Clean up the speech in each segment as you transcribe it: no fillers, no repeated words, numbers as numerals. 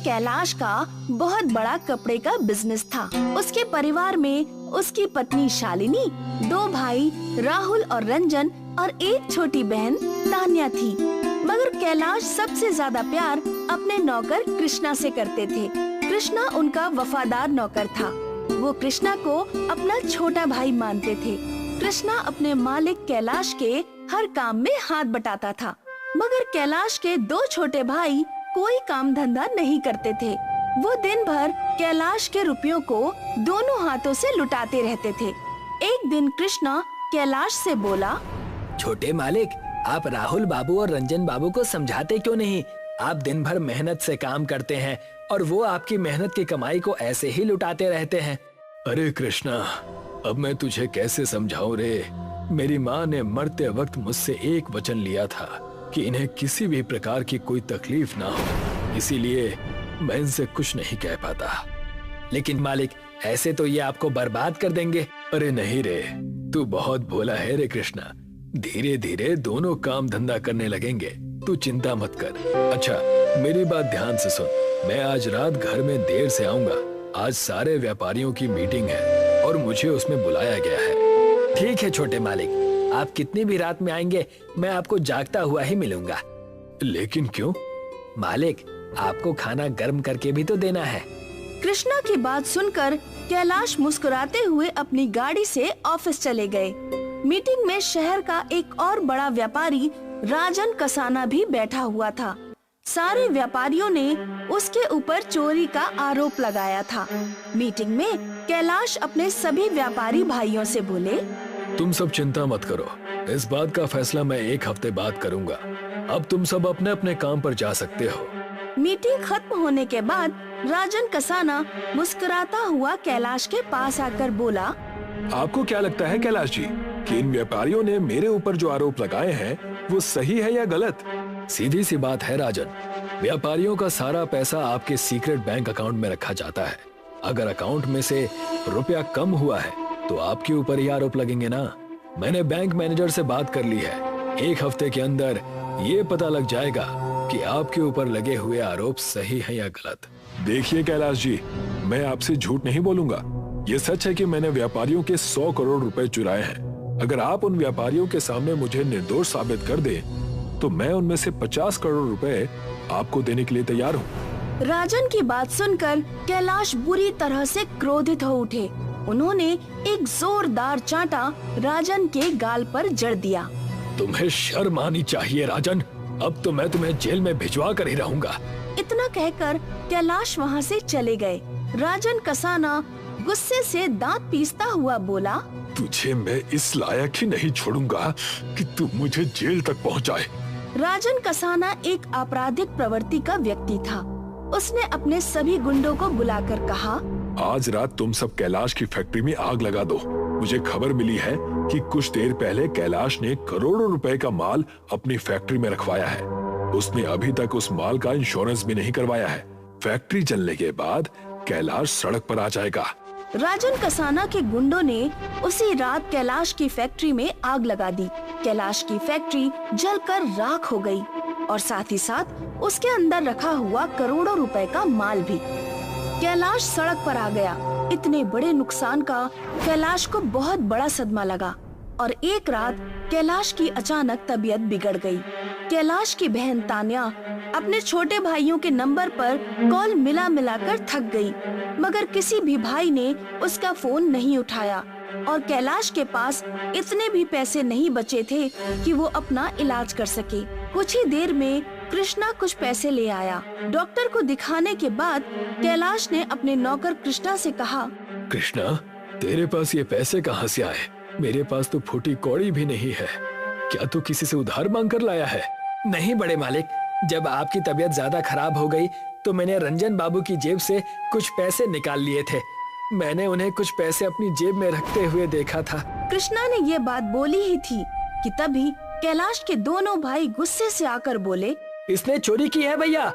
कैलाश का बहुत बड़ा कपड़े का बिजनेस था। उसके परिवार में उसकी पत्नी शालिनी, 2 भाई राहुल और रंजन और एक छोटी बहन तान्या थी। मगर कैलाश सबसे ज्यादा प्यार अपने नौकर कृष्णा से करते थे। कृष्णा उनका वफादार नौकर था। वो कृष्णा को अपना छोटा भाई मानते थे। कृष्णा अपने मालिक कैलाश के हर काम में हाथ बटाता था। मगर कैलाश के 2 छोटे भाई कोई काम धंधा नहीं करते थे। वो दिन भर कैलाश के रुपयों को दोनों हाथों से लुटाते रहते थे। एक दिन कृष्णा कैलाश से बोला, छोटे मालिक, आप राहुल बाबू और रंजन बाबू को समझाते क्यों नहीं? आप दिन भर मेहनत से काम करते हैं और वो आपकी मेहनत की कमाई को ऐसे ही लुटाते रहते हैं। अरे कृष्णा, अब मैं तुझे कैसे समझाऊं रे? मेरी माँ ने मरते वक्त मुझसे एक वचन लिया था कि इन्हें किसी भी प्रकार की कोई तकलीफ ना हो, इसीलिए मैं इनसे कुछ नहीं कह पाता। लेकिन मालिक, ऐसे तो ये आपको बर्बाद कर देंगे। अरे नहीं रे, तू बहुत भोला है रे कृष्णा। धीरे धीरे दोनों काम धंधा करने लगेंगे, तू चिंता मत कर। अच्छा, मेरी बात ध्यान से सुन। मैं आज रात घर में देर से आऊंगा। आज सारे व्यापारियों की मीटिंग है और मुझे उसमें बुलाया गया है। ठीक है छोटे मालिक, आप कितनी भी रात में आएंगे, मैं आपको जागता हुआ ही मिलूंगा। लेकिन क्यों? मालिक, आपको खाना गर्म करके भी तो देना है। कृष्णा की बात सुनकर कैलाश मुस्कुराते हुए अपनी गाड़ी से ऑफिस चले गए। मीटिंग में शहर का एक और बड़ा व्यापारी राजन कसाना भी बैठा हुआ था। सारे व्यापारियों ने उसके ऊपर चोरी का आरोप लगाया था। मीटिंग में कैलाश अपने सभी व्यापारी भाइयों से बोले, तुम सब चिंता मत करो, इस बात का फैसला मैं 1 हफ्ते बाद करूंगा। अब तुम सब अपने अपने काम पर जा सकते हो। मीटिंग खत्म होने के बाद राजन कसाना मुस्कुराता हुआ कैलाश के पास आकर बोला, आपको क्या लगता है कैलाश जी कि इन व्यापारियों ने मेरे ऊपर जो आरोप लगाए हैं वो सही है या गलत? सीधी सी बात है राजन, व्यापारियों का सारा पैसा आपके सीक्रेट बैंक अकाउंट में रखा जाता है। अगर अकाउंट में से रुपया कम हुआ है तो आपके ऊपर ही आरोप लगेंगे ना। मैंने बैंक मैनेजर से बात कर ली है। 1 हफ्ते के अंदर ये पता लग जाएगा कि आपके ऊपर लगे हुए आरोप सही है या गलत। देखिए कैलाश जी, मैं आपसे झूठ नहीं बोलूंगा। ये सच है कि मैंने व्यापारियों के 100 करोड़ रुपए चुराए हैं। अगर आप उन व्यापारियों के सामने मुझे निर्दोष साबित कर दे तो मैं उनमें से 50 करोड़ रुपए आपको देने के लिए तैयार हूँ। राजन की बात सुनकर कैलाश बुरी तरह से क्रोधित हो उठे। उन्होंने एक जोरदार चांटा राजन के गाल पर जड़ दिया। तुम्हें शर्म आनी चाहिए राजन, अब तो मैं तुम्हें जेल में भिजवा कर ही रहूंगा। इतना कहकर कैलाश वहाँ से चले गए। राजन कसाना गुस्से से दांत पीसता हुआ बोला, तुझे मैं इस लायक ही नहीं छोड़ूंगा कि तू मुझे जेल तक पहुँचाए। राजन कसाना एक आपराधिक प्रवृत्ति का व्यक्ति था। उसने अपने सभी गुंडों को बुलाकर कहा, आज रात तुम सब कैलाश की फैक्ट्री में आग लगा दो। मुझे खबर मिली है कि कुछ देर पहले कैलाश ने करोड़ों रुपए का माल अपनी फैक्ट्री में रखवाया है। उसने अभी तक उस माल का इंश्योरेंस भी नहीं करवाया है। फैक्ट्री जलने के बाद कैलाश सड़क पर आ जाएगा। राजन कसाना के गुंडों ने उसी रात कैलाश की फैक्ट्री में आग लगा दी। कैलाश की फैक्ट्री जलकर राख हो गई और साथ ही साथ उसके अंदर रखा हुआ करोड़ों रुपए का माल भी। कैलाश सड़क पर आ गया। इतने बड़े नुकसान का कैलाश को बहुत बड़ा सदमा लगा और एक रात कैलाश की अचानक तबीयत बिगड़ गई। कैलाश की बहन तान्या अपने छोटे भाइयों के नंबर पर कॉल मिला मिलाकर थक गई, मगर किसी भी भाई ने उसका फोन नहीं उठाया और कैलाश के पास इतने भी पैसे नहीं बचे थे कि वो अपना इलाज कर सके। कुछ ही देर में कृष्णा कुछ पैसे ले आया। डॉक्टर को दिखाने के बाद कैलाश ने अपने नौकर कृष्णा से कहा, कृष्णा, तेरे पास ये पैसे कहाँ से आए? मेरे पास तो फूटी कौड़ी भी नहीं है। क्या तू किसी से उधार मांग कर लाया है? नहीं बड़े मालिक, जब आपकी तबीयत ज्यादा खराब हो गई तो मैंने रंजन बाबू की जेब से कुछ पैसे निकाल लिए थे। मैंने उन्हें कुछ पैसे अपनी जेब में रखते हुए देखा था। कृष्णा ने ये बात बोली ही थी कि तभी कैलाश के दोनों भाई गुस्से से आकर बोले, इसने चोरी की है भैया।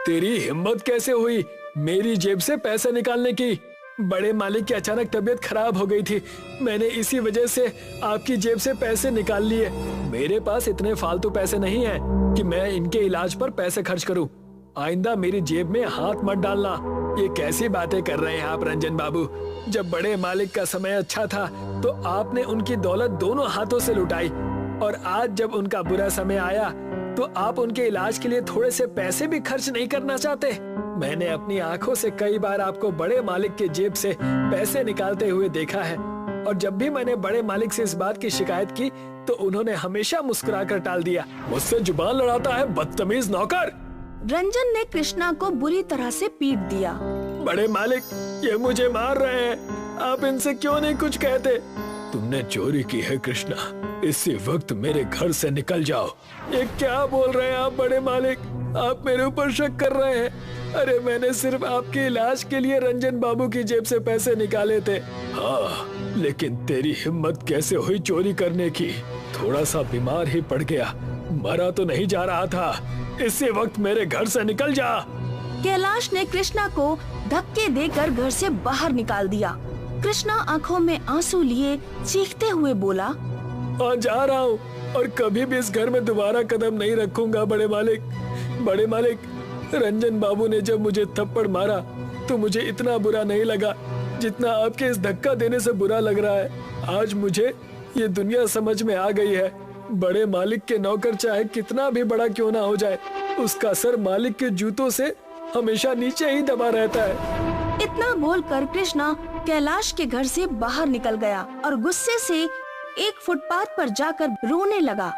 तेरी हिम्मत कैसे हुई मेरी जेब से पैसे निकालने की? बड़े मालिक की अचानक तबीयत खराब हो गई थी, मैंने इसी वजह से आपकी जेब से पैसे निकाल लिए। मेरे पास इतने फालतू पैसे नहीं हैं कि मैं इनके इलाज पर पैसे खर्च करूं। आइंदा मेरी जेब में हाथ मत डालना। ये कैसी बातें कर रहे हैं आप रंजन बाबू? जब बड़े मालिक का समय अच्छा था तो आपने उनकी दौलत दोनों हाथों से लुटाई, और आज जब उनका बुरा समय आया तो आप उनके इलाज के लिए थोड़े से पैसे भी खर्च नहीं करना चाहते। मैंने अपनी आंखों से कई बार आपको बड़े मालिक के जेब से पैसे निकालते हुए देखा है, और जब भी मैंने बड़े मालिक से इस बात की शिकायत की तो उन्होंने हमेशा मुस्कुराकर टाल दिया। मुझसे जुबान लड़ाता है बदतमीज नौकर। रंजन ने कृष्णा को बुरी तरह से पीट दिया। बड़े मालिक, ये मुझे मार रहे हैं, आप इनसे क्यों नहीं कुछ कहते? तुमने चोरी की है कृष्णा, इसी वक्त मेरे घर से निकल जाओ। ये क्या बोल रहे हैं आप बड़े मालिक? आप मेरे ऊपर शक कर रहे हैं? अरे मैंने सिर्फ आपके इलाज के लिए रंजन बाबू की जेब से पैसे निकाले थे। हाँ, लेकिन तेरी हिम्मत कैसे हुई चोरी करने की? थोड़ा सा बीमार ही पड़ गया, मरा तो नहीं जा रहा था। इसी वक्त मेरे घर से निकल जा। कैलाश ने कृष्णा को धक्के देकर घर से बाहर निकाल दिया। कृष्णा आंखों में आंसू लिए चीखते हुए बोला, हाँ जा रहा हूँ, और कभी भी इस घर में दोबारा कदम नहीं रखूंगा बड़े मालिक। बड़े मालिक, रंजन बाबू ने जब मुझे थप्पड़ मारा तो मुझे इतना बुरा नहीं लगा जितना आपके इस धक्का देने से बुरा लग रहा है। आज मुझे ये दुनिया समझ में आ गई है। बड़े मालिक के नौकर चाहे कितना भी बड़ा क्यों ना हो जाए, उसका सर मालिक के जूतों से हमेशा नीचे ही दबा रहता है। इतना बोलकर कृष्णा कैलाश के घर से बाहर निकल गया और गुस्से से एक फुटपाथ पर जाकर रोने लगा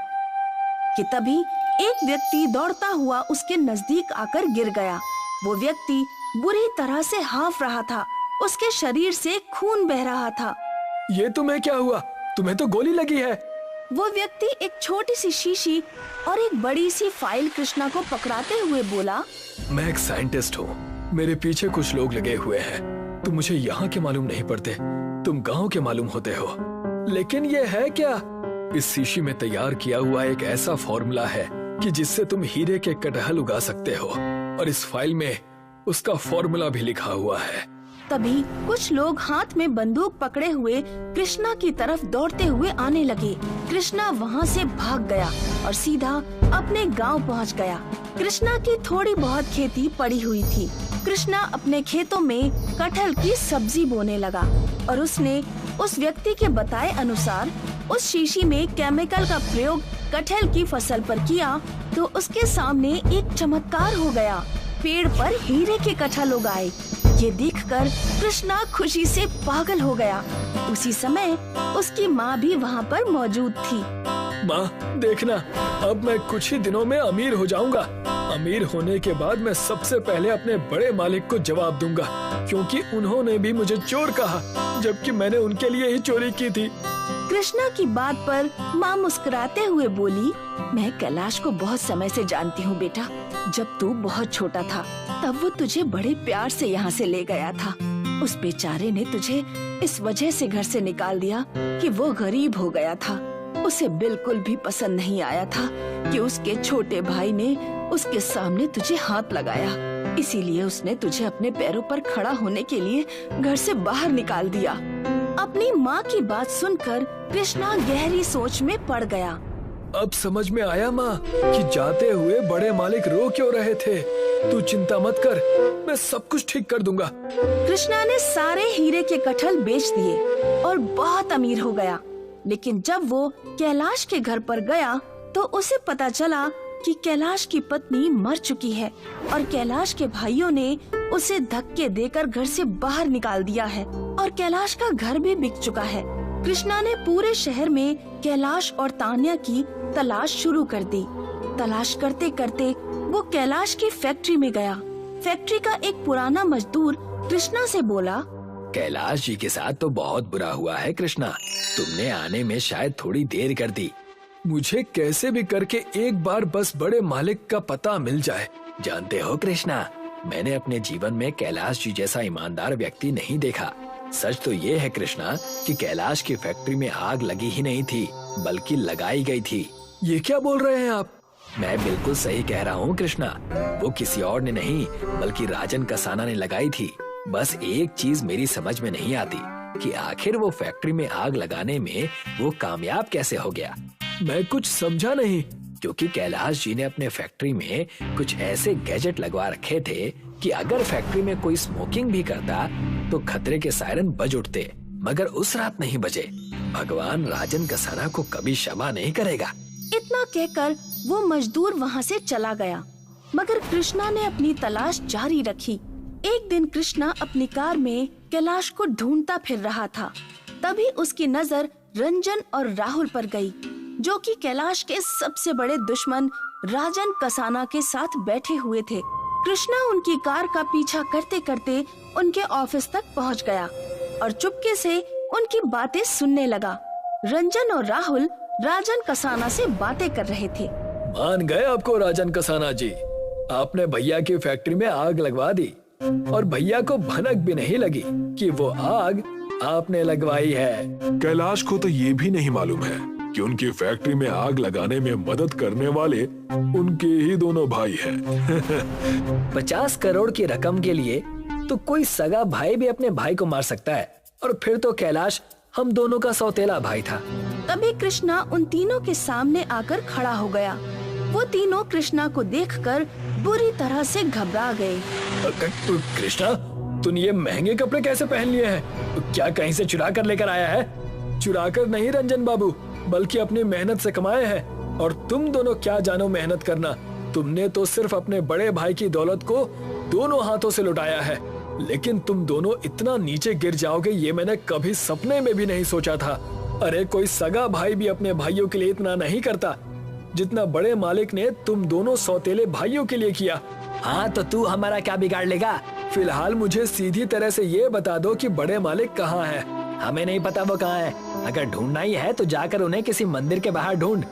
कि तभी एक व्यक्ति दौड़ता हुआ उसके नजदीक आकर गिर गया। वो व्यक्ति बुरी तरह से हांफ रहा था, उसके शरीर से खून बह रहा था। ये तुम्हें क्या हुआ? तुम्हें तो गोली लगी है। वो व्यक्ति एक छोटी सी शीशी और एक बड़ी सी फाइल कृष्णा को पकड़ाते हुए बोला, मैं एक साइंटिस्ट हूँ, मेरे पीछे कुछ लोग लगे हुए हैं। तुम मुझे यहाँ के मालूम नहीं पड़ते, तुम गाँव के मालूम होते हो। लेकिन ये है क्या? इस शीशी में तैयार किया हुआ एक ऐसा फॉर्मूला है कि जिससे तुम हीरे के कटहल उगा सकते हो, और इस फाइल में उसका फॉर्मूला भी लिखा हुआ है। तभी कुछ लोग हाथ में बंदूक पकड़े हुए कृष्णा की तरफ दौड़ते हुए आने लगे। कृष्णा वहाँ से भाग गया और सीधा अपने गांव पहुँच गया। कृष्णा की थोड़ी बहुत खेती पड़ी हुई थी। कृष्णा अपने खेतों में कटहल की सब्जी बोने लगा और उसने उस व्यक्ति के बताए अनुसार उस शीशी में केमिकल का प्रयोग कटहल की फसल पर किया तो उसके सामने एक चमत्कार हो गया। पेड़ पर हीरे के कटहल उगाए। ये देखकर कृष्णा खुशी से पागल हो गया। उसी समय उसकी माँ भी वहाँ पर मौजूद थी। माँ देखना, अब मैं कुछ ही दिनों में अमीर हो जाऊंगा। अमीर होने के बाद मैं सबसे पहले अपने बड़े मालिक को जवाब दूंगा, क्योंकि उन्होंने भी मुझे चोर कहा जबकि मैंने उनके लिए ही चोरी की थी। कृष्णा की बात पर माँ मुस्कुराते हुए बोली, मैं कैलाश को बहुत समय से जानती हूँ बेटा। जब तू बहुत छोटा था तब वो तुझे बड़े प्यार से यहाँ से ले गया था। उस बेचारे ने तुझे इस वजह से घर से निकाल दिया कि वो गरीब हो गया था। उसे बिल्कुल भी पसंद नहीं आया था कि उसके छोटे भाई ने उसके सामने तुझे हाथ लगाया। इसीलिए उसने तुझे अपने पैरों पर खड़ा होने के लिए घर से बाहर निकाल दिया। अपनी माँ की बात सुनकर कृष्णा गहरी सोच में पड़ गया। अब समझ में आया माँ कि जाते हुए बड़े मालिक रो क्यों रहे थे। तू चिंता मत कर, मैं सब कुछ ठीक कर दूंगा। कृष्णा ने सारे हीरे के कटहल बेच दिए और बहुत अमीर हो गया। लेकिन जब वो कैलाश के घर पर गया तो उसे पता चला कि कैलाश की पत्नी मर चुकी है और कैलाश के भाइयों ने उसे धक्के देकर घर से बाहर निकाल दिया है और कैलाश का घर भी बिक चुका है। कृष्णा ने पूरे शहर में कैलाश और तान्या की तलाश शुरू कर दी। तलाश करते करते वो कैलाश की फैक्ट्री में गया। फैक्ट्री का एक पुराना मजदूर कृष्णा से बोला, कैलाश जी के साथ तो बहुत बुरा हुआ है कृष्णा, तुमने आने में शायद थोड़ी देर कर दी। मुझे कैसे भी करके एक बार बस बड़े मालिक का पता मिल जाए। जानते हो कृष्णा, मैंने अपने जीवन में कैलाश जी जैसा ईमानदार व्यक्ति नहीं देखा। सच तो ये है कृष्णा कि कैलाश की फैक्ट्री में आग लगी ही नहीं थी बल्कि लगाई गई थी। ये क्या बोल रहे हैं आप? मैं बिल्कुल सही कह रहा हूँ कृष्णा, वो किसी और ने नहीं बल्कि राजन कसाना ने लगाई थी। बस एक चीज मेरी समझ में नहीं आती कि आखिर वो फैक्ट्री में आग लगाने में वो कामयाब कैसे हो गया। मैं कुछ समझा नहीं। क्योंकि कैलाश जी ने अपने फैक्ट्री में कुछ ऐसे गैजेट लगवा रखे थे कि अगर फैक्ट्री में कोई स्मोकिंग भी करता तो खतरे के सायरन बज उठते, मगर उस रात नहीं बजे। भगवान राजन कसाना को कभी क्षमा नहीं करेगा। इतना कहकर वो मजदूर वहाँ से चला गया, मगर कृष्णा ने अपनी तलाश जारी रखी। एक दिन कृष्णा अपनी कार में कैलाश को ढूंढता फिर रहा था। तभी उसकी नजर रंजन और राहुल पर गई, जो कि कैलाश के सबसे बड़े दुश्मन राजन कसाना के साथ बैठे हुए थे। कृष्णा उनकी कार का पीछा करते करते उनके ऑफिस तक पहुंच गया और चुपके से उनकी बातें सुनने लगा। रंजन और राहुल राजन कसाना से बातें कर रहे थे। मान गए आपको राजन कसाना जी, आपने भैया की फैक्ट्री में आग लगवा दी और भैया को भनक भी नहीं लगी कि वो आग आपने लगवाई है। कैलाश को तो ये भी नहीं मालूम है कि उनकी फैक्ट्री में आग लगाने में मदद करने वाले उनके ही दोनों भाई हैं। 50 करोड़ की रकम के लिए तो कोई सगा भाई भी अपने भाई को मार सकता है, और फिर तो कैलाश हम दोनों का सौतेला भाई था। तभी कृष्णा उन तीनों के सामने आकर खड़ा हो गया। वो तीनों कृष्णा को देखकर बुरी तरह से घबरा गए। कृष्णा, तूने ये महंगे कपड़े कैसे पहन लिए हैं? क्या कहीं से चुरा कर लेकर आया है? चुरा कर नहीं रंजन बाबू, बल्कि अपनी मेहनत से कमाए हैं। और तुम दोनों क्या जानो मेहनत करना। तुमने तो सिर्फ अपने बड़े भाई की दौलत को दोनों हाथों से लुटाया है, लेकिन तुम दोनों इतना नीचे गिर जाओगे ये मैंने कभी सपने में भी नहीं सोचा था। अरे कोई सगा भाई भी अपने भाइयों के लिए इतना नहीं करता जितना बड़े मालिक ने तुम दोनों सौतेले भाइयों के लिए किया। हाँ, तो तू हमारा क्या बिगाड़ लेगा? फिलहाल मुझे सीधी तरह से ये बता दो कि बड़े मालिक कहाँ है। हमें नहीं पता वो कहाँ है। अगर ढूंढना ही है तो जाकर उन्हें किसी मंदिर के बाहर ढूंढ।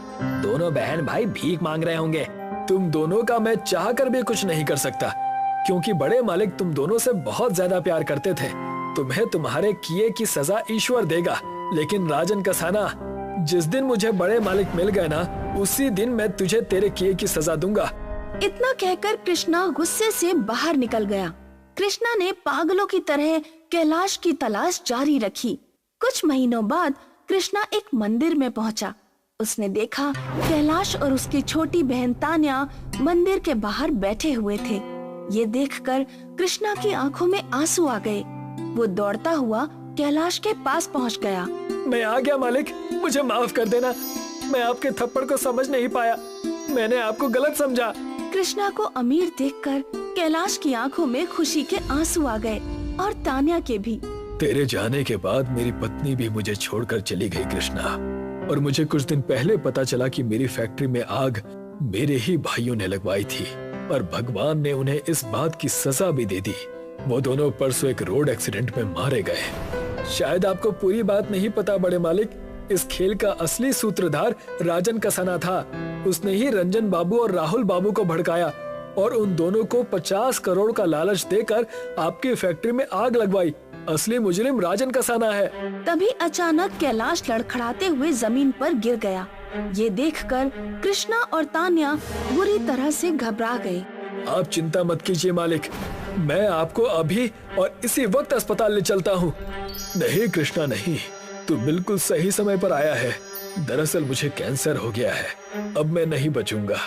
दोनों बहन भाई भीख मांग रहे होंगे। तुम दोनों का मैं चाह कर भी कुछ नहीं कर सकता, क्योंकि बड़े मालिक तुम दोनों से बहुत ज्यादा प्यार करते थे। तुम्हें तुम्हारे किए की सजा ईश्वर देगा। लेकिन राजन कसाना, जिस दिन मुझे बड़े मालिक मिल गए ना, उसी दिन मैं तुझे तेरे किए की सजा दूंगा। इतना कहकर कृष्णा गुस्से से बाहर निकल गया। कृष्णा ने पागलों की तरह कैलाश की तलाश जारी रखी। कुछ महीनों बाद कृष्णा एक मंदिर में पहुंचा। उसने देखा कैलाश और उसकी छोटी बहन तान्या मंदिर के बाहर बैठे हुए थे। ये देखकर कृष्णा की आंखों में आंसू आ गए। वो दौड़ता हुआ कैलाश के पास पहुंच गया। मैं आ गया मालिक, मुझे माफ कर देना। मैं आपके थप्पड़ को समझ नहीं पाया, मैंने आपको गलत समझा। कृष्णा को अमीर देखकर कैलाश की आंखों में खुशी के आंसू आ गए और तान्या के भी। तेरे जाने के बाद मेरी पत्नी भी मुझे छोड़कर चली गई कृष्णा, और मुझे कुछ दिन पहले पता चला कि मेरी फैक्ट्री में आग मेरे ही भाइयों ने लगवाई थी, और भगवान ने उन्हें इस बात की सजा भी दे दी। वो दोनों परसों एक रोड एक्सीडेंट में मारे गए। शायद आपको पूरी बात नहीं पता बड़े मालिक, इस खेल का असली सूत्रधार राजन कसाना था। उसने ही रंजन बाबू और राहुल बाबू को भड़काया और उन दोनों को 50 करोड़ का लालच देकर आपकी फैक्ट्री में आग लगवाई। असली मुजरिम राजन कसाना है। तभी अचानक कैलाश लड़खड़ाते हुए जमीन पर गिर गया। ये देखकर कृष्णा और तान्या बुरी तरह से घबरा गए। आप चिंता मत कीजिए मालिक, मैं आपको अभी और इसी वक्त अस्पताल ले चलता हूँ। नहीं कृष्णा नहीं, तू बिल्कुल सही समय पर आया है। दरअसल मुझे कैंसर हो गया है, अब मैं नहीं बचूंगा।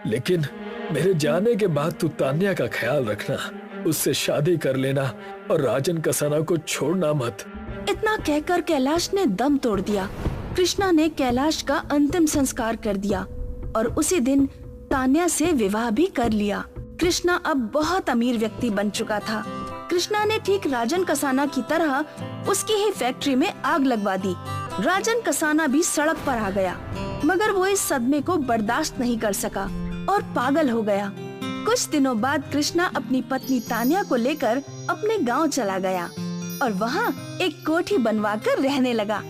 लेकिन मेरे जाने के बाद तू तान्या का ख्याल रखना, उससे शादी कर लेना और राजन कसाना को छोड़ना मत। इतना कहकर कैलाश ने दम तोड़ दिया। कृष्णा ने कैलाश का अंतिम संस्कार कर दिया और उसी दिन तान्या से विवाह भी कर लिया। कृष्णा अब बहुत अमीर व्यक्ति बन चुका था। कृष्णा ने ठीक राजन कसाना की तरह उसकी ही फैक्ट्री में आग लगवा दी। राजन कसाना भी सड़क पर आ गया, मगर वो इस सदमे को बर्दाश्त नहीं कर सका और पागल हो गया। कुछ दिनों बाद कृष्णा अपनी पत्नी तान्या को लेकर अपने गांव चला गया और वहाँ एक कोठी बनवाकर रहने लगा।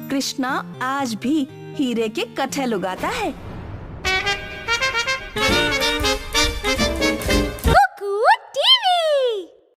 कृष्णा आज भी हीरे के कटहल उगाता है।